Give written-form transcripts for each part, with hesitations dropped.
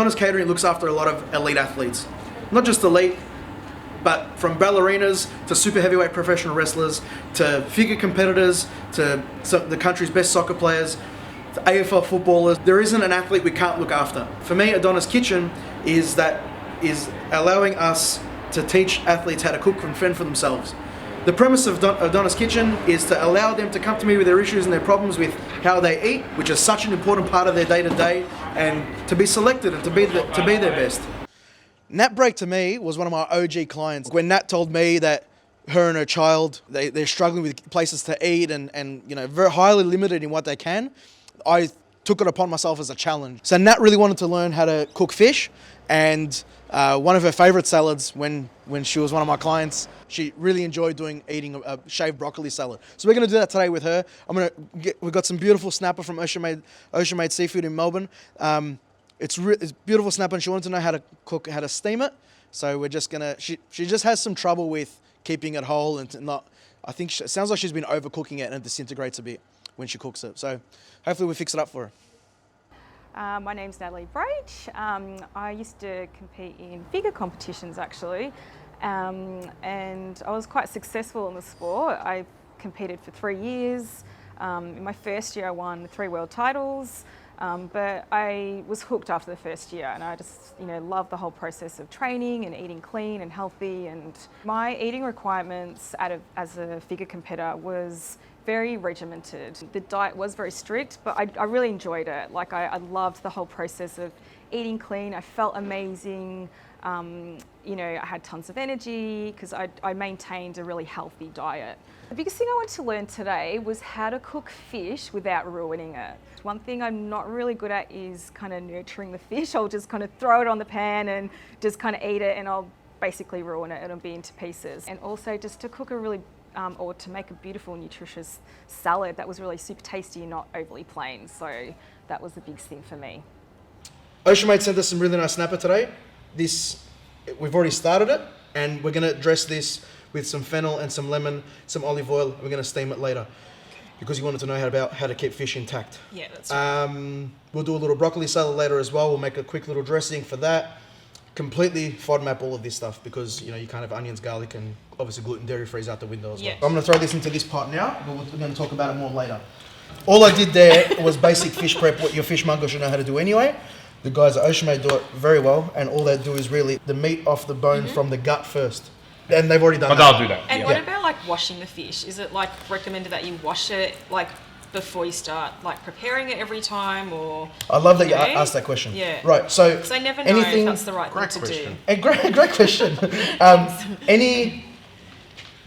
Adonis Catering looks after a lot of elite athletes. Not just elite, but from ballerinas to super heavyweight professional wrestlers to figure competitors to the country's best soccer players to AFL footballers. There isn't an athlete we can't look after. For me, Adonis Kitchen is allowing us to teach athletes how to cook and fend for themselves. The premise of Adonis Kitchen is to allow them to come to me with their issues and their problems with how they eat, which is such an important part of their day-to-day, and to be selected and to be their best. Nat Braic to me was one of my OG clients. When Nat told me that her and her child, they're struggling with places to eat and you know, very highly limited in what they can, I took it upon myself as a challenge. So Nat really wanted to learn how to cook fish, and one of her favorite salads when she was one of my clients, she really enjoyed eating a shaved broccoli salad. So we're going to do that today with her. We've got some beautiful snapper from Ocean Made Seafood in Melbourne. It's beautiful snapper, and she wanted to know how to steam it. So we're just gonna. She just has some trouble with keeping it whole and not. I think it sounds like she's been overcooking it and it disintegrates a bit when she cooks it. So hopefully we fix it up for her. My name's Natalie Braic. I used to compete in figure competitions actually, and I was quite successful in the sport. I competed for 3 years. In my first year I won 3 world titles, but I was hooked after the first year, and I just loved the whole process of training and eating clean and healthy. And my eating requirements as a figure competitor was very regimented. The diet was very strict, but I really enjoyed it. Like I loved the whole process of eating clean. I felt amazing. I had tons of energy because I maintained a really healthy diet. The biggest thing I wanted to learn today was how to cook fish without ruining it. One thing I'm not really good at is kind of nurturing the fish. I'll just kind of throw it on the pan and just kind of eat it, and I'll basically ruin it. It'll be into pieces. And also just to cook a really or to make a beautiful, nutritious salad that was really super tasty and not overly plain. So that was the biggest thing for me. Ocean Mate sent us some really nice snapper today. We've already started it, and we're going to dress this with some fennel and some lemon, some olive oil. We're going to steam it later because you wanted to know how to keep fish intact. Yeah, that's right. We'll do a little broccoli salad later as well. We'll make a quick little dressing for that. Completely Fodmap all of this stuff because you can't have onions, garlic, and obviously gluten, dairy free out the window as well. So I'm going to throw this into this pot now, but we're going to talk about it more later. All I did there was basic fish prep, what your fishmonger should know how to do anyway. The guys at Ocean Made do it very well, and all they do is really the meat off the bone from the gut first. And they've already done that. But they'll do that. And what about like washing the fish? Is it like recommended that you wash it like before you start like preparing it every time, or? I love that you asked that question. Yeah. Right. So because I never know if that's the right thing to do. A great question.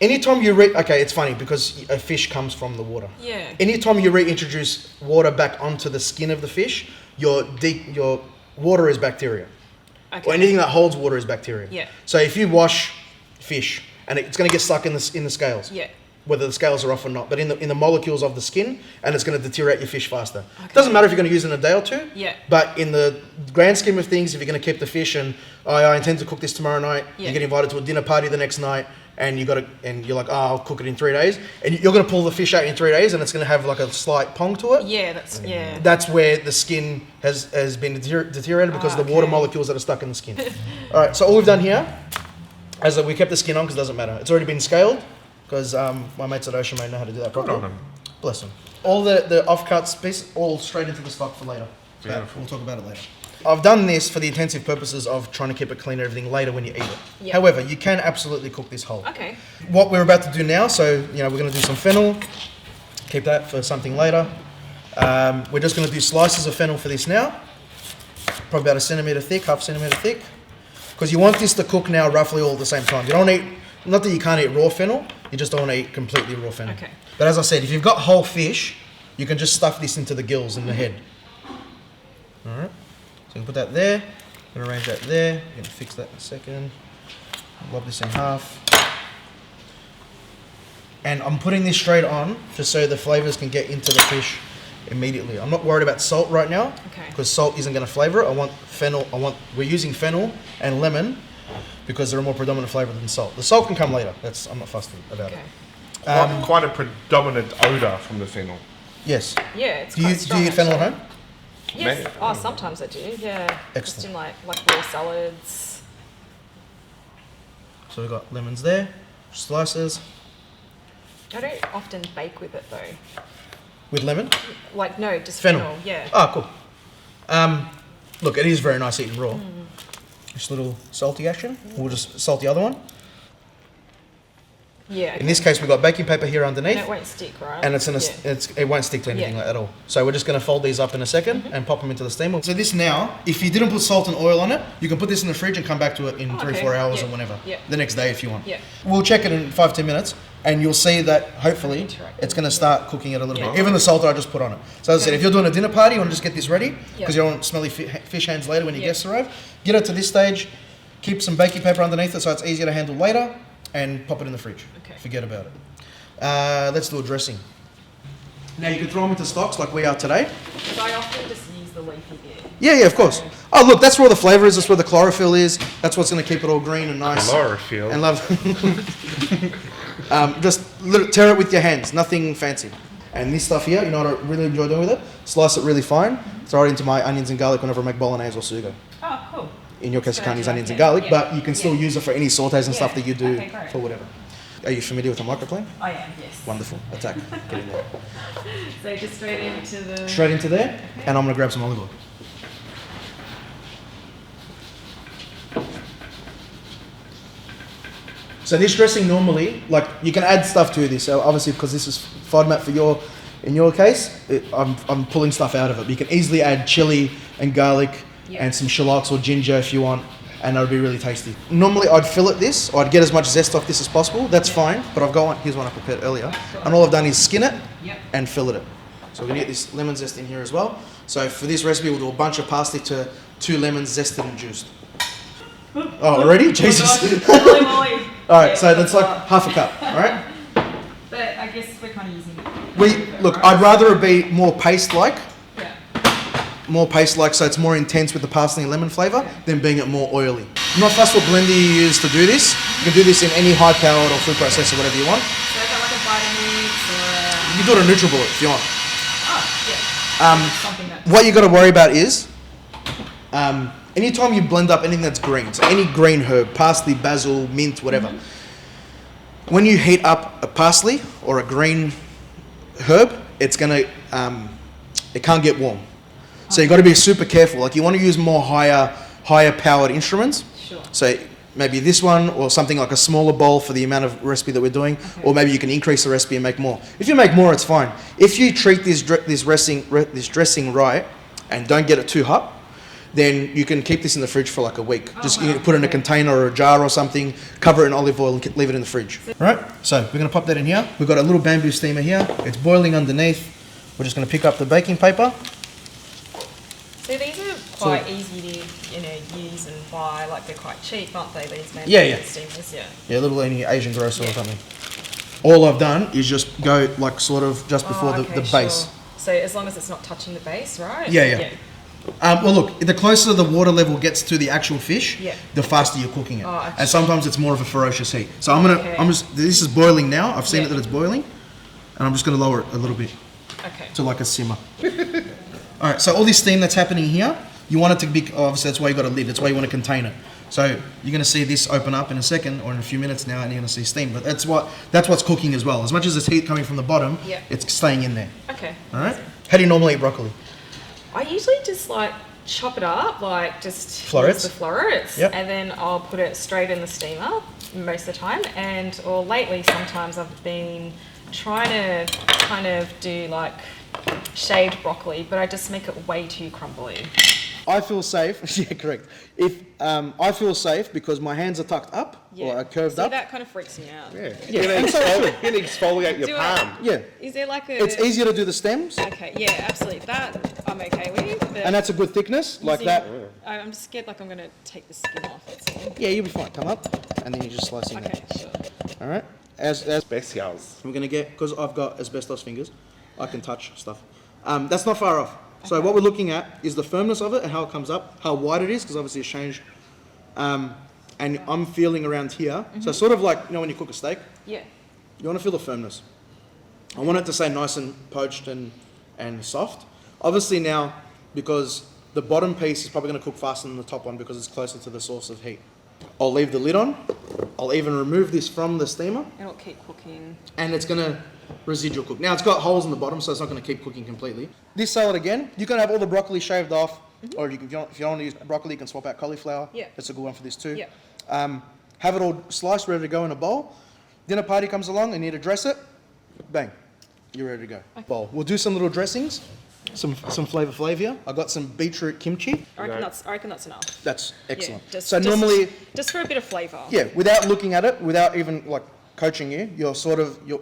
Anytime you it's funny because a fish comes from the water. Yeah. Anytime you reintroduce water back onto the skin of the fish, your water is bacteria. Okay. Or anything that holds water is bacteria. Yeah. So if you wash fish and it's going to get stuck in the scales. Yeah. Whether the scales are off or not, but in the molecules of the skin, and it's going to deteriorate your fish faster. Okay. Doesn't matter if you're going to use it in a day or two. Yeah. But in the grand scheme of things, if you're going to keep the fish and I intend to cook this tomorrow night, you get invited to a dinner party the next night, and you're like, I'll cook it in 3 days, and you're going to pull the fish out in 3 days, and it's going to have like a slight pong to it. Yeah, that's where the skin has been deteriorated because of the water molecules that are stuck in the skin. All right, so all we've done here, we kept the skin on because it doesn't matter. It's already been scaled. Because my mates at Ocean Made know how to do that properly. Bless them. All the off-cuts pieces, all straight into the stock for later. So we'll talk about it later. I've done this for the intensive purposes of trying to keep it clean and everything later when you eat it. Yep. However, you can absolutely cook this whole. Okay. What we're about to do now, so we're going to do some fennel. Keep that for something later. We're just going to do slices of fennel for this now. Probably about 1 centimetre thick, half centimetre thick. Because you want this to cook now roughly all at the same time. You don't eat, not that you can't eat raw fennel, you just don't want to eat completely raw fennel. Okay. But as I said, if you've got whole fish, you can just stuff this into the gills and the head. All right. So you can put that there. I'm going to arrange that there. I'm going to fix that in a second. Lob this in half. And I'm putting this straight on just so the flavors can get into the fish immediately. I'm not worried about salt right now because salt isn't going to flavor it. I want fennel. We're using fennel and lemon because they're a more predominant flavor than salt. The salt can come later. I'm not fussed about it. Quite a predominant odour from the fennel. Yes. Yeah, it's Do you eat fennel at home? Yes. Oh, sometimes I do. Yeah. Just Excellent. in like raw salads. So we've got lemons there, slices. I don't often bake with it though. With lemon? Like no, just Fennel. fennel. Yeah. Oh, cool. Look, it is very nice eaten raw. Just a little salty action. We'll just salt the other one. Yeah. In this case, we've got baking paper here underneath. And it won't stick, right? And it won't stick to anything like at all. So we're just going to fold these up in a second and pop them into the steamer. So this now, if you didn't put salt and oil on it, you can put this in the fridge and come back to it in 3-4 hours or whenever. Yeah. The next day if you want. Yeah. We'll check it in 5-10 minutes and you'll see that hopefully it's going to start cooking it a little bit. Even the salt that I just put on it. So as I said, if you're doing a dinner party, you want to just get this ready because you don't want smelly fish hands later when your guests arrive. Get it to this stage, keep some baking paper underneath it so it's easier to handle later and pop it in the fridge. Okay. Forget about it. Let's do a dressing. Now you can throw them into stocks like we are today. Because I often just use the leafy bit. Yeah, of course. Oh, look, that's where the flavour is. That's where the chlorophyll is. That's what's going to keep it all green and nice. Chlorophyll. And love. Just tear it with your hands. Nothing fancy. And this stuff here, you know what I really enjoy doing with it? Slice it really fine. Throw it into my onions and garlic whenever I make bolognese or sugo. Oh, cool. In your case, you can't use onions and yeah. garlic, Yeah. but you can still use it for any sautés and stuff that you do Okay, great. for whatever. Are you familiar with a microplane? I am, yes. Wonderful. Attack. Get in there. So just straight into the... Straight into there, and I'm going to grab some olive oil. So this dressing normally, like you can add stuff to this. So obviously, because this is Fodmap for in your case, I'm pulling stuff out of it. But you can easily add chili and garlic and some shallots or ginger if you want, and that would be really tasty. Normally, I'd fillet this, or I'd get as much zest off this as possible. That's fine, but I've got one. Here's one I prepared earlier, and all I've done is skin it and fillet it. So we're gonna get this lemon zest in here as well. So for this recipe, we'll do a bunch of parsley to 2 lemons zested and juiced. Oh, already? Jesus. Holy moly. All right, so that's like half a cup, all right? But I guess we're kind of using Look, I'd rather it be more paste-like, Yeah. so it's more intense with the parsley and lemon flavour than being it more oily. I'm not fussed what blender you use to do this. You can do this in any high-powered or food processor, whatever you want. So is that like a Vitamix or a... You can do it on NutriBullet if you want. Oh, yeah. Something that... What you got to worry about is, anytime you blend up anything that's green, so any green herb, parsley, basil, mint, whatever, when you heat up a parsley or a green herb, it's gonna, it can't get warm. So you got to be super careful. Like you want to use more higher powered instruments. Sure. So maybe this one or something like a smaller bowl for the amount of recipe that we're doing, or maybe you can increase the recipe and make more. If you make more, it's fine. If you treat this dressing right and don't get it too hot, then you can keep this in the fridge for like a week. You put it in a container or a jar or something, cover it in olive oil and leave it in the fridge. All right, so we're going to pop that in here. We've got a little bamboo steamer here. It's boiling underneath. We're just going to pick up the baking paper. So these are quite easy to use and buy. Like they're quite cheap, aren't they? These bamboo steamers, Yeah, a little any Asian grocer or something. All I've done is just go like sort of just before the base. Sure. So as long as it's not touching the base, right? Yeah. Well, look, the closer the water level gets to the actual fish, the faster you're cooking it. Oh, and sometimes it's more of a ferocious heat. So this is boiling now. I've seen it that it's boiling, and I'm just going to lower it a little bit to like a simmer. All right, so all this steam that's happening here, you want it to be, obviously that's why you got a lid. That's why you want to contain it. So you're going to see this open up in a second or in a few minutes now, and you're going to see steam. But that's what's cooking as well. As much as it's heat coming from the bottom, it's staying in there. Okay. All right. How do you normally eat broccoli? I usually just like chop it up, like just Florets? use the florets, Yep. and then I'll put it straight in the steamer most of the time. Or lately, sometimes I've been trying to kind of do like shaved broccoli, but I just make it way too crumbly. I feel safe. Yeah, correct. If I feel safe because my hands are tucked up or are curved up. That kind of freaks me out. Yeah. You can exfoliate your palm. Yeah. Is there like a... It's easier to do the stems. Okay, yeah, absolutely. That I'm okay with. But And that's a good thickness, like that. I'm just scared like I'm going to take the skin off, that's all. Yeah, you'll be fine. Come up, and then you just slice in Okay, there. sure. All right. As Specials. we're gonna get, because I've got asbestos fingers, I can touch stuff. That's not far off. So what we're looking at is the firmness of it and how it comes up, how wide it is, because obviously it's changed. And I'm feeling around here. So sort of like, when you cook a steak, Yeah. you want to feel the firmness. I want it to stay nice and poached and soft. Obviously now, because the bottom piece is probably going to cook faster than the top one because it's closer to the source of heat. I'll leave the lid on. I'll even remove this from the steamer. And it'll keep cooking. And it's going to residual cook. Now it's got holes in the bottom, so it's not going to keep cooking completely. This salad again, you can have all the broccoli shaved off, or if you don't want to use broccoli, you can swap out cauliflower. Yeah. That's a good one for this too. Yeah. Have it all sliced, ready to go in a bowl. Dinner party comes along, and you need to dress it. Bang, you're ready to go. Okay. Bowl. We'll do some little dressings, some flavor here. I got some beetroot kimchi. I reckon that's enough. That's excellent. Yeah, normally, just for a bit of flavour. yeah, without looking at it, without even like coaching you,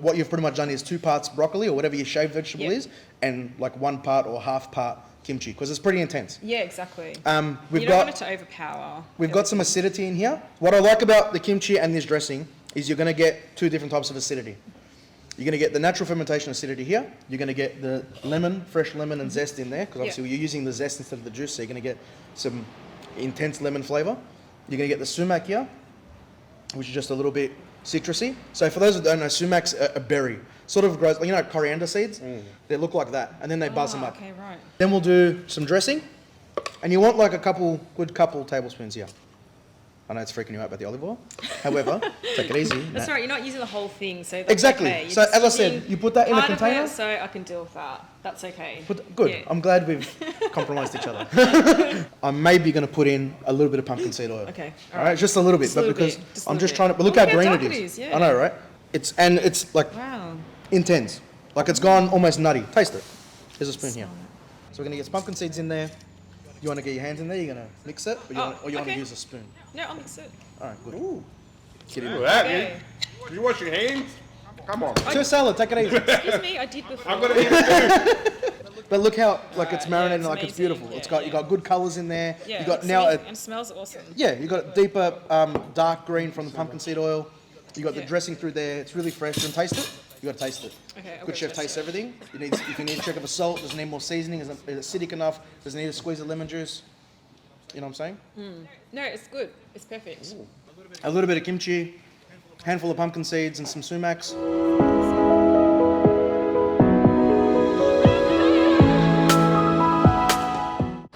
what you've pretty much done is 2 parts broccoli or whatever your shaved vegetable is, and like 1 part or half part kimchi, because it's pretty intense. Yeah, exactly. You don't want it to overpower. We've got some acidity in here. What I like about the kimchi and this dressing is you're going to get 2 different types of acidity. You're going to get the natural fermentation acidity here. You're going to get the lemon, fresh lemon and zest in there, because obviously you're using the zest instead of the juice, so you're going to get some intense lemon flavour. You're going to get the sumac here, which is just a little bit citrusy. So for those that don't know, sumac's a berry. Sort of grows, you know, coriander seeds? They look like that, and then they buzz them up. Okay, right. Then we'll do some dressing, and you want like a good couple tablespoons here. I know it's freaking you out about the olive oil. However, take it easy. That's right, you're not using the whole thing, so that's Exactly. okay. You're So just as I said, using you put that in a part of container. it, so I can deal with that. That's okay. Good. Yeah. I'm glad we've compromised each other. I'm maybe going to put in a little bit of pumpkin seed oil. Okay. All right, just a little bit, Just a but little because bit, just a I'm little just bit. trying to. But look how Look how green dark it it is. is, yeah. I know, right? It's like Wow. intense. Like it's gone almost nutty. Taste it. There's a spoon here. So we're going to get some pumpkin seeds in there. You want to get your hands in there? You're going to mix it, or you want to okay. use a spoon? No, I'll mix it. All right, good. Ooh. Get in Look there. at that, Okay. man. You wash your hands? Come on. It's your salad. Take it easy. Excuse me, I did before. I'm gonna eat it. But look how like it's Yeah, marinated, it's like it's amazing. beautiful. Yeah, You got good colours in there. Yeah, You got it's now amazing, and it smells awesome. you got a deeper dark green from the pumpkin seed oil. You got the Yeah. dressing through there. It's really fresh. And taste it. You got to taste it. Okay, I'll Good go chef taste tastes it. everything. If you need to check of a salt, does it need more seasoning? Is it acidic enough? Does it need a squeeze of lemon juice? You know what I'm saying? No, it's good. It's perfect. A little bit of kimchi, handful of pumpkin seeds, and some sumacs.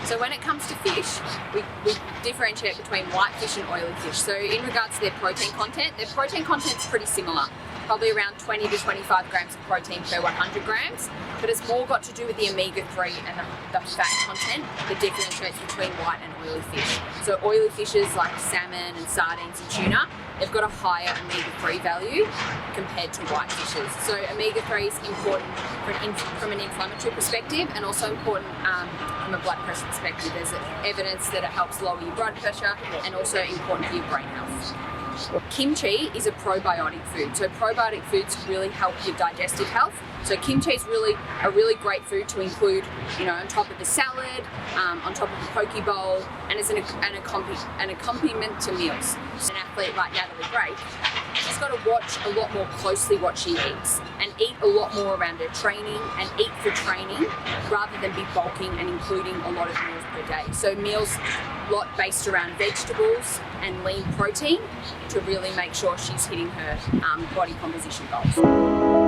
So when it comes to fish, we differentiate between white fish and oily fish. So in regards to their protein content's pretty similar. Probably around 20 to 25 grams of protein per 100 grams, but it's more got to do with the omega-3 and the fat content that differentiates between white and oily fish. So oily fishes like salmon and sardines and tuna, they've got a higher omega-3 value compared to white fishes. So omega-3 is important from an inflammatory perspective, and also important from a blood pressure perspective. There's evidence that it helps lower your blood pressure and also important for your brain health. Kimchi is a probiotic food, so probiotic foods really help your digestive health. So kimchi is a really great food to include, on top of the salad, on top of the poke bowl, and as an accompaniment to meals. An athlete like Natalie Braic, she's got to watch a lot more closely what she eats and eat a lot more around her training and eat for training rather than be bulking and including a lot of meals per day. So meals a lot based around vegetables and lean protein to really make sure she's hitting her body composition goals.